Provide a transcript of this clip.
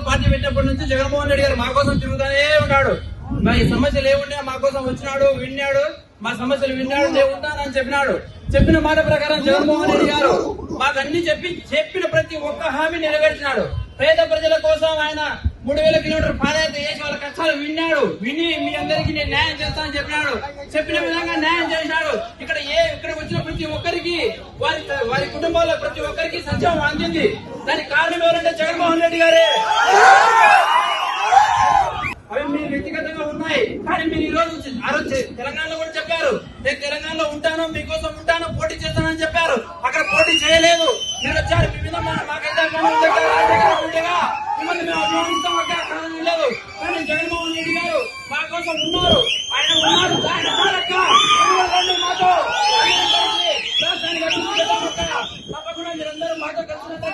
Party పెట్టినప్పటి నుంచి జగన్మోహన్ రెడ్డి గారు మా కోసం తిరుగుతూనే ఉన్నాడు. మా సమస్యలు ఏమున్నా మా కోసం వచ్చినాడు, విన్నాడు, మా సమస్యలు విన్నాడు, నేను ఉంటానని చెప్పినాడు. చెప్పిన మాట ప్రకారం జగన్మోహన్ రెడ్డి గారు మాకు అన్ని చెప్పిన ప్రతి ఒక్క హామీ నెరవేర్చినాడు. పేద ప్రజల కోసం ఆయన 3000 కిలోమీటర్ పాదయాత్ర చేసి వాళ్ళ కష్టాలు విని మీ అందరికీ నేను న్యాయం చేస్తానని చెప్పినాడు. చెప్పిన విధంగా న్యాయం చేసినాడు. ఇక్కడ వచ్చిన ప్రతి ఒక్కరికి వారి కుటుంబాల్లో ప్రతి ఒక్కరికి సంక్షేమం అందింది. దానికి కారణం ఎవరంటే జగన్మోహన్ రెడ్డి గారే. అవి మీరు వ్యక్తిగతంగా ఉన్నాయి, కానీ మీరు ఈ రోజు తెలంగాణలో కూడా చెప్పారు, నేను తెలంగాణలో ఉంటాను, మీకోసం ఉంటాను, పోటీ చేస్తానని చెప్పారు. అక్కడ పోటీ చేయలేదు, మీరు వచ్చారు. మీ మీద మాకైతే మిమ్మల్ని మేము అభిమానిస్తాం, అక్కడ లేదు. కానీ జగన్మోహన్ రెడ్డి గారు మా కోసం ఉన్నారు, ఆయన ఉన్నారు. మాతో తప్పకుండా మీరందరూ మాతో కలిసినట్టు